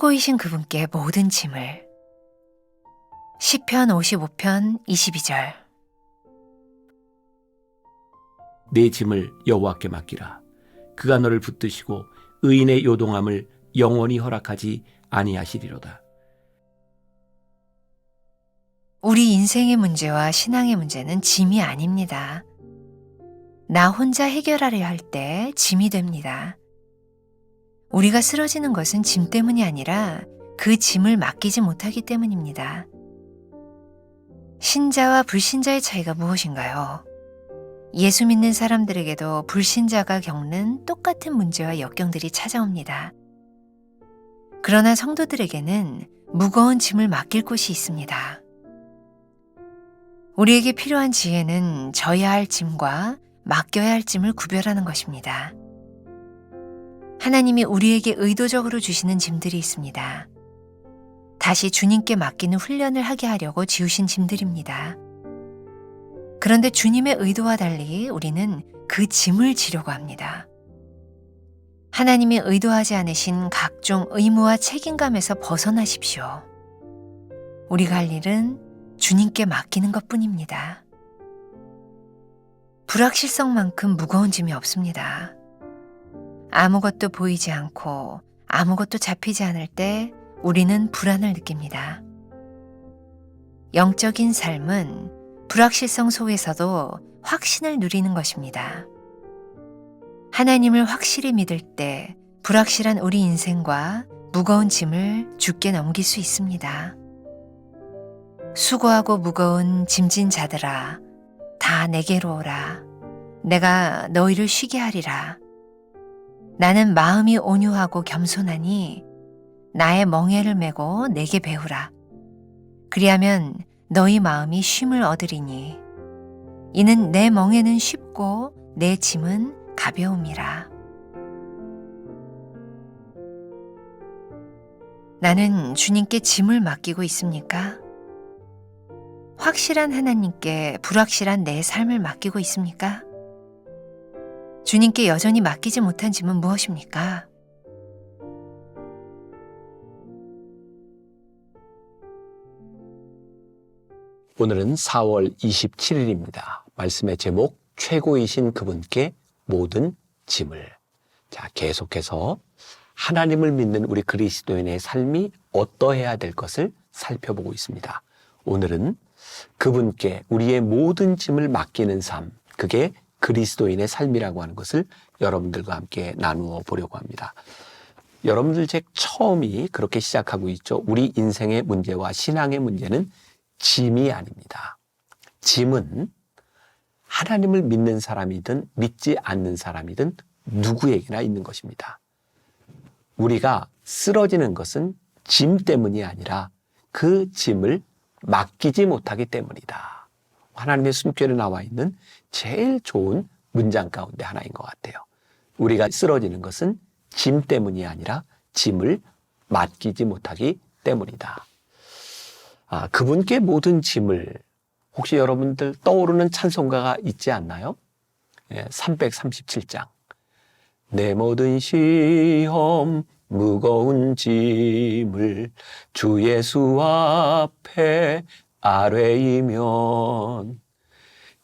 최고이신 그분께 모든 짐을. 시편 55편 22절. 내 짐을 여호와께 맡기라. 그가 너를 붙드시고 의인의 요동함을 영원히 허락하지 아니하시리로다. 우리 인생의 문제와 신앙의 문제는 짐이 아닙니다. 나 혼자 해결하려 할 때 짐이 됩니다. 우리가 쓰러지는 것은 짐 때문이 아니라 그 짐을 맡기지 못하기 때문입니다. 신자와 불신자의 차이가 무엇인가요? 예수 믿는 사람들에게도 불신자가 겪는 똑같은 문제와 역경들이 찾아옵니다. 그러나 성도들에게는 무거운 짐을 맡길 곳이 있습니다. 우리에게 필요한 지혜는 져야 할 짐과 맡겨야 할 짐을 구별하는 것입니다. 하나님이 우리에게 의도적으로 주시는 짐들이 있습니다. 다시 주님께 맡기는 훈련을 하게 하려고 지우신 짐들입니다. 그런데 주님의 의도와 달리 우리는 그 짐을 지려고 합니다. 하나님이 의도하지 않으신 각종 의무와 책임감에서 벗어나십시오. 우리가 할 일은 주님께 맡기는 것뿐입니다. 불확실성만큼 무거운 짐이 없습니다. 아무것도 보이지 않고 아무것도 잡히지 않을 때 우리는 불안을 느낍니다. 영적인 삶은 불확실성 속에서도 확신을 누리는 것입니다. 하나님을 확실히 믿을 때 불확실한 우리 인생과 무거운 짐을 주께 넘길 수 있습니다. 수고하고 무거운 짐진 자들아, 다 내게로 오라. 내가 너희를 쉬게 하리라. 나는 마음이 온유하고 겸손하니 나의 멍에를 메고 내게 배우라. 그리하면 너희 마음이 쉼을 얻으리니 이는 내 멍에는 쉽고 내 짐은 가벼움이라. 나는 주님께 짐을 맡기고 있습니까? 확실한 하나님께 불확실한 내 삶을 맡기고 있습니까? 주님께 여전히 맡기지 못한 짐은 무엇입니까? 오늘은 4월 27일입니다. 말씀의 제목, 최고이신 그분께 모든 짐을. 자, 계속해서 하나님을 믿는 우리 그리스도인의 삶이 어떠해야 될 것을 살펴보고 있습니다. 오늘은 그분께 우리의 모든 짐을 맡기는 삶, 그게 그리스도인의 삶이라고 하는 것을 여러분들과 함께 나누어 보려고 합니다. 여러분들 책 처음이 그렇게 시작하고 있죠. 우리 인생의 문제와 신앙의 문제는 짐이 아닙니다. 짐은 하나님을 믿는 사람이든 믿지 않는 사람이든 누구에게나 있는 것입니다. 우리가 쓰러지는 것은 짐 때문이 아니라 그 짐을 맡기지 못하기 때문이다. 하나님의 숨결에 나와 있는 제일 좋은 문장 가운데 하나인 것 같아요. 우리가 쓰러지는 것은 짐 때문이 아니라 짐을 맡기지 못하기 때문이다. 그분께 모든 짐을, 혹시 여러분들 떠오르는 찬송가가 있지 않나요? 337장. 내 모든 시험 무거운 짐을 주 예수 앞에 아뢰이면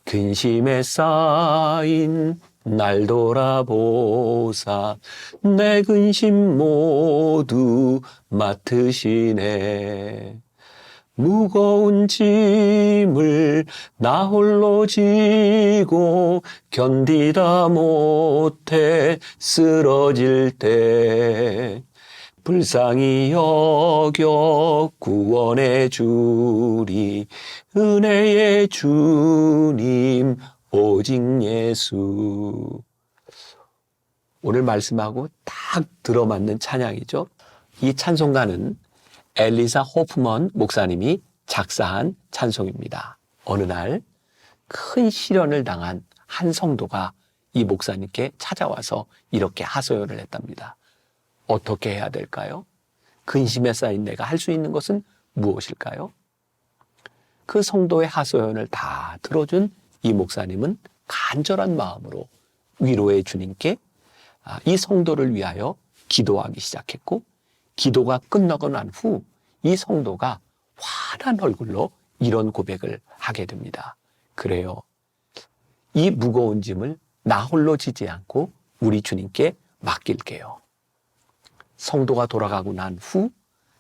근심에 쌓인 날 돌아보사 내 근심 모두 맡으시네. 무거운 짐을 나 홀로 지고 견디다 못해 쓰러질 때 불쌍히 여겨 구원해 주리 은혜의 주님 오직 예수. 오늘 말씀하고 딱 들어맞는 찬양이죠. 이 찬송가는 엘리사 호프먼 목사님이 작사한 찬송입니다. 어느 날 큰 시련을 당한 한 성도가 이 목사님께 찾아와서 이렇게 하소연을 했답니다. 어떻게 해야 될까요? 근심에 쌓인 내가 할 수 있는 것은 무엇일까요? 그 성도의 하소연을 다 들어준 이 목사님은 간절한 마음으로 위로의 주님께 이 성도를 위하여 기도하기 시작했고, 기도가 끝나고 난 후 이 성도가 환한 얼굴로 이런 고백을 하게 됩니다. 그래요. 이 무거운 짐을 나 홀로 지지 않고 우리 주님께 맡길게요. 성도가 돌아가고 난 후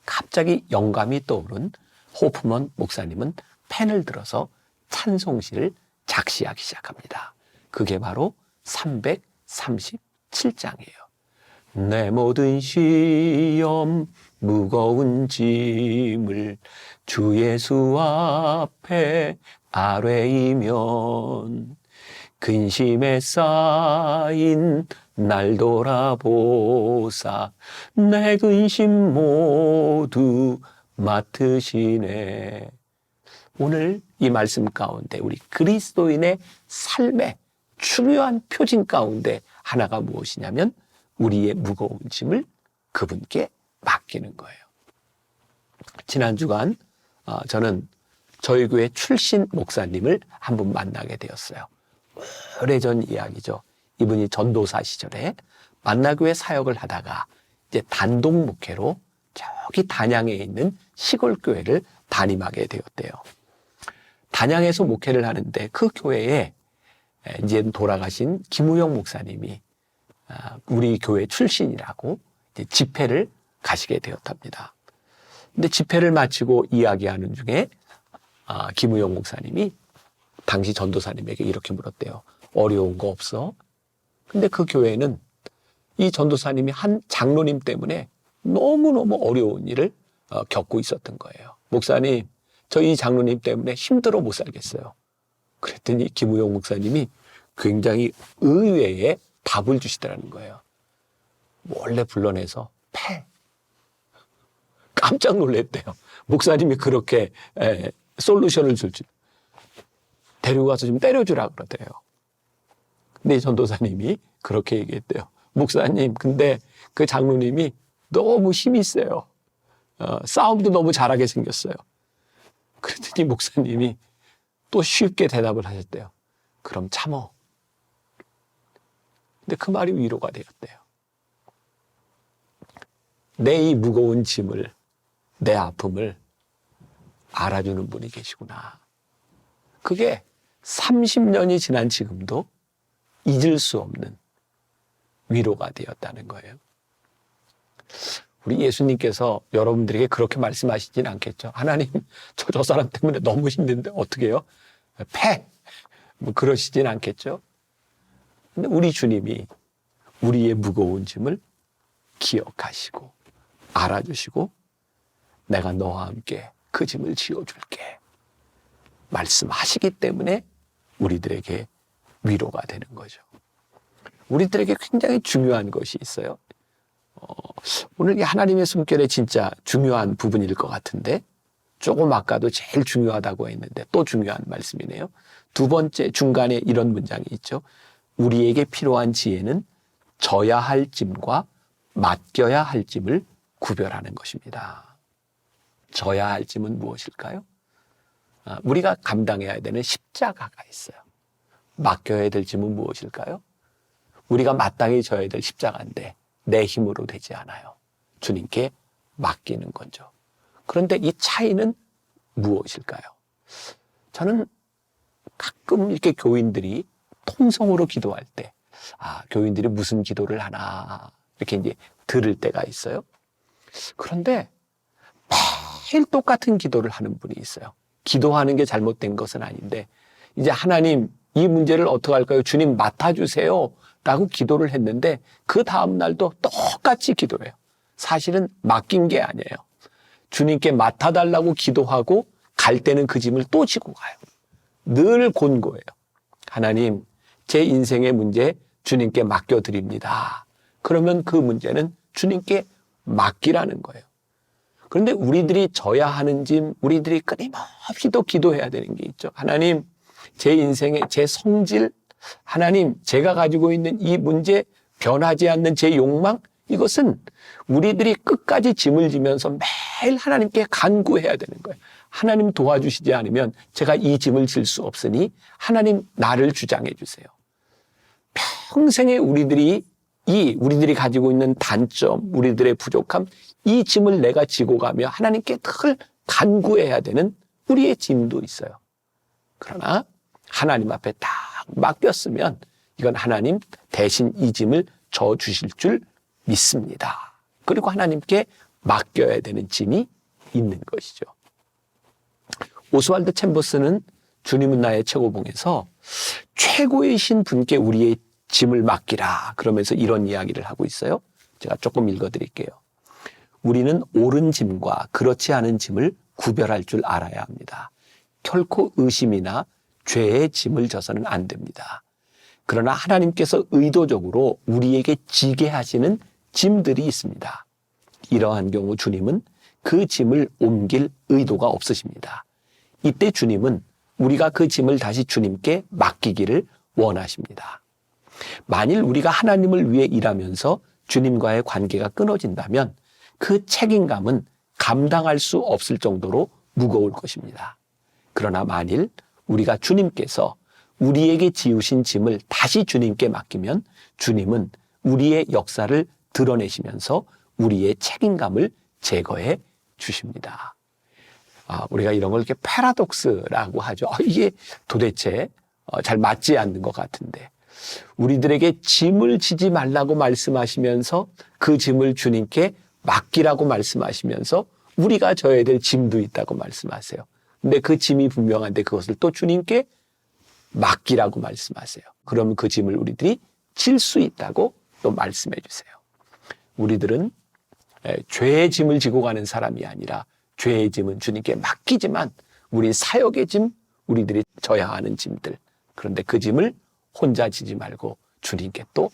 갑자기 영감이 떠오른 호프먼 목사님은 펜을 들어서 찬송시를 작시하기 시작합니다. 그게 바로 337장이에요. 내 모든 시험 무거운 짐을 주 예수 앞에 아뢰이면 근심에 쌓인 날 돌아보사 내 근심 모두 맡으시네. 오늘 이 말씀 가운데 우리 그리스도인의 삶의 중요한 표징 가운데 하나가 무엇이냐면 우리의 무거운 짐을 그분께 맡기는 거예요. 지난 주간 저는 저희 교회 출신 목사님을 한 분 만나게 되었어요. 오래전 이야기죠. 이분이 전도사 시절에 만나교회 사역을 하다가 이제 단독 목회로 저기 단양에 있는 시골 교회를 담임하게 되었대요. 단양에서 목회를 하는데 그 교회에 이제 돌아가신 김우영 목사님이 우리 교회 출신이라고 이제 집회를 가시게 되었답니다. 근데 집회를 마치고 이야기하는 중에 김우영 목사님이 당시 전도사님에게 이렇게 물었대요. 어려운 거 없어? 근데 그 교회는 이 전도사님이 한 장로님 때문에 너무너무 어려운 일을 겪고 있었던 거예요. 목사님, 저 이 장로님 때문에 힘들어 못 살겠어요. 그랬더니 김우영 목사님이 굉장히 의외의 답을 주시더라는 거예요. 몰래 불러내서 패. 깜짝 놀랐대요. 목사님이 그렇게 솔루션을 줄 줄. 데리고 가서 좀 때려주라 그러대요. 근데 이 전도사님이 그렇게 얘기했대요. 목사님, 근데 그 장로님이 너무 힘이 세요. 싸움도 너무 잘하게 생겼어요. 그랬더니 목사님이 또 쉽게 대답을 하셨대요. 그럼 참어. 근데 그 말이 위로가 되었대요. 내 이 무거운 짐을, 내 아픔을 알아주는 분이 계시구나. 그게 30년이 지난 지금도 잊을 수 없는 위로가 되었다는 거예요. 우리 예수님께서 여러분들에게 그렇게 말씀하시진 않겠죠. 하나님, 저 사람 때문에 너무 힘든데 어떻게 해요? 패! 뭐 그러시진 않겠죠. 근데 우리 주님이 우리의 무거운 짐을 기억하시고 알아주시고 내가 너와 함께 그 짐을 지어줄게 말씀하시기 때문에 우리들에게 위로가 되는 거죠. 우리들에게 굉장히 중요한 것이 있어요. 오늘 이 하나님의 숨결에 진짜 중요한 부분일 것 같은데 조금 아까도 제일 중요하다고 했는데 또 중요한 말씀이네요. 두 번째 중간에 이런 문장이 있죠. 우리에게 필요한 지혜는 져야 할 짐과 맡겨야 할 짐을 구별하는 것입니다. 져야 할 짐은 무엇일까요? 우리가 감당해야 되는 십자가가 있어요. 맡겨야 될 짐은 무엇일까요? 우리가 마땅히 져야 될 십자가인데 내 힘으로 되지 않아요. 주님께 맡기는 거죠. 그런데 이 차이는 무엇일까요? 저는 가끔 이렇게 교인들이 통성으로 기도할 때, 교인들이 무슨 기도를 하나, 이렇게 이제 들을 때가 있어요. 그런데 매일 똑같은 기도를 하는 분이 있어요. 기도하는 게 잘못된 것은 아닌데, 이제 하나님, 이 문제를 어떻게 할까요? 주님 맡아주세요. 라고 기도를 했는데, 그 다음날도 똑같이 기도해요. 사실은 맡긴 게 아니에요. 주님께 맡아달라고 기도하고 갈 때는 그 짐을 또 지고 가요. 늘 곤고해요. 하나님, 제 인생의 문제 주님께 맡겨드립니다. 그러면 그 문제는 주님께 맡기라는 거예요. 그런데 우리들이 져야 하는 짐, 우리들이 끊임없이 또 기도해야 되는 게 있죠. 하나님, 제 인생의 제 성질, 하나님, 제가 가지고 있는 이 문제, 변하지 않는 제 욕망, 이것은 우리들이 끝까지 짐을 지면서 매일 하나님께 간구해야 되는 거예요. 하나님 도와주시지 않으면 제가 이 짐을 질 수 없으니 하나님 나를 주장해 주세요. 평생에 우리들이 이 우리들이 가지고 있는 단점, 우리들의 부족함, 이 짐을 내가 지고 가며 하나님께 늘 간구해야 되는 우리의 짐도 있어요. 그러나 하나님 앞에 딱 맡겼으면 이건 하나님 대신 이 짐을 져 주실 줄 믿습니다. 그리고 하나님께 맡겨야 되는 짐이 있는 것이죠. 오스왈드 챔버스는 주님은 나의 최고봉에서 최고이신 분께 우리의 짐을 맡기라 그러면서 이런 이야기를 하고 있어요. 제가 조금 읽어드릴게요. 우리는 옳은 짐과 그렇지 않은 짐을 구별할 줄 알아야 합니다. 결코 의심이나 죄의 짐을 져서는 안 됩니다. 그러나 하나님께서 의도적으로 우리에게 지게 하시는 짐들이 있습니다. 이러한 경우 주님은 그 짐을 옮길 의도가 없으십니다. 이때 주님은 우리가 그 짐을 다시 주님께 맡기기를 원하십니다. 만일 우리가 하나님을 위해 일하면서 주님과의 관계가 끊어진다면 그 책임감은 감당할 수 없을 정도로 무거울 것입니다. 그러나 만일 우리가 주님께서 우리에게 지우신 짐을 다시 주님께 맡기면 주님은 우리의 역사를 드러내시면서 우리의 책임감을 제거해 주십니다. 우리가 이런 걸 이렇게 패러독스라고 하죠. 이게 도대체 잘 맞지 않는 것 같은데 우리들에게 짐을 지지 말라고 말씀하시면서 그 짐을 주님께 맡기라고 말씀하시면서 우리가 져야 될 짐도 있다고 말씀하세요. 근데 그 짐이 분명한데 그것을 또 주님께 맡기라고 말씀하세요. 그러면 그 짐을 우리들이 질 수 있다고 또 말씀해 주세요. 우리들은 죄의 짐을 지고 가는 사람이 아니라 죄의 짐은 주님께 맡기지만 우리 사역의 짐, 우리들이 져야 하는 짐들. 그런데 그 짐을 혼자 지지 말고 주님께 또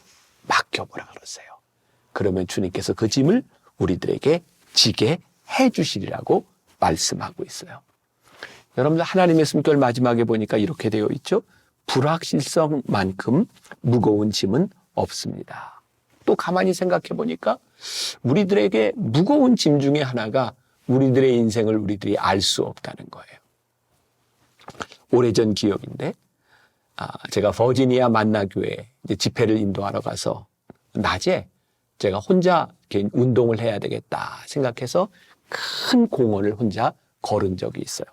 맡겨보라 그러세요. 그러면 주님께서 그 짐을 우리들에게 지게 해 주시리라고 말씀하고 있어요. 여러분들 하나님의 숨결 마지막에 보니까 이렇게 되어 있죠. 불확실성만큼 무거운 짐은 없습니다. 또 가만히 생각해 보니까 우리들에게 무거운 짐 중에 하나가 우리들의 인생을 우리들이 알 수 없다는 거예요. 오래전 기억인데 제가 버지니아 만나교회 집회를 인도하러 가서 낮에 제가 혼자 운동을 해야 되겠다 생각해서 큰 공원을 혼자 걸은 적이 있어요.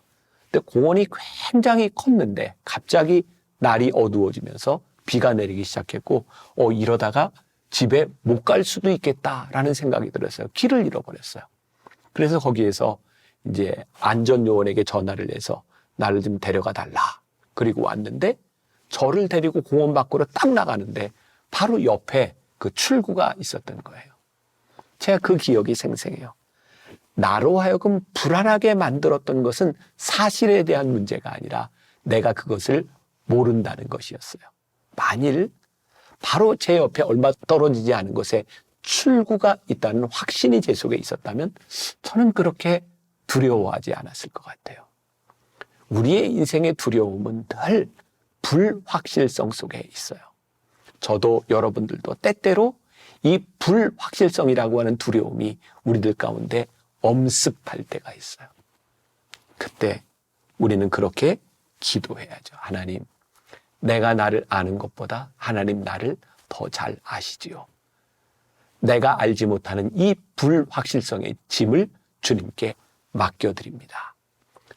근데 공원이 굉장히 컸는데 갑자기 날이 어두워지면서 비가 내리기 시작했고 이러다가 집에 못 갈 수도 있겠다라는 생각이 들었어요. 길을 잃어버렸어요. 그래서 거기에서 이제 안전요원에게 전화를 해서 나를 좀 데려가 달라. 그리고 왔는데 저를 데리고 공원 밖으로 딱 나가는데 바로 옆에 그 출구가 있었던 거예요. 제가 그 기억이 생생해요. 나로 하여금 불안하게 만들었던 것은 사실에 대한 문제가 아니라 내가 그것을 모른다는 것이었어요. 만일 바로 제 옆에 얼마 떨어지지 않은 곳에 출구가 있다는 확신이 제 속에 있었다면 저는 그렇게 두려워하지 않았을 것 같아요. 우리의 인생의 두려움은 늘 불확실성 속에 있어요. 저도 여러분들도 때때로 이 불확실성이라고 하는 두려움이 우리들 가운데 엄습할 때가 있어요. 그때 우리는 그렇게 기도해야죠. 하나님, 내가 나를 아는 것보다 하나님 나를 더 잘 아시지요. 내가 알지 못하는 이 불확실성의 짐을 주님께 맡겨드립니다.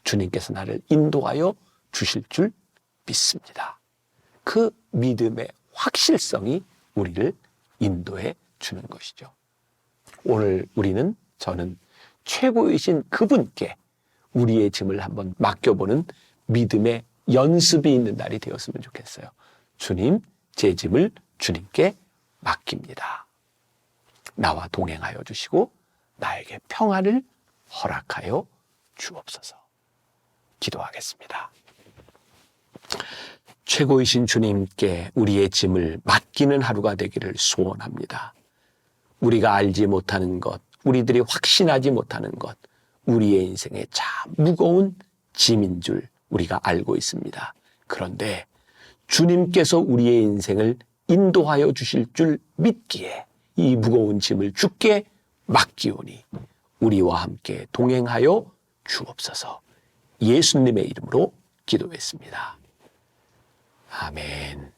주님께서 나를 인도하여 주실 줄 믿습니다. 그 믿음의 확실성이 우리를 인도해 주는 것이죠. 오늘 저는 최고이신 그분께 우리의 짐을 한번 맡겨보는 믿음의 연습이 있는 날이 되었으면 좋겠어요. 주님, 제 짐을 주님께 맡깁니다. 나와 동행하여 주시고 나에게 평안을 허락하여 주옵소서. 기도하겠습니다. 최고이신 주님께 우리의 짐을 맡기는 하루가 되기를 소원합니다. 우리가 알지 못하는 것, 우리들이 확신하지 못하는 것, 우리의 인생에 참 무거운 짐인 줄 우리가 알고 있습니다. 그런데 주님께서 우리의 인생을 인도하여 주실 줄 믿기에 이 무거운 짐을 주께 맡기오니 우리와 함께 동행하여 주옵소서. 예수님의 이름으로 기도했습니다. 아멘.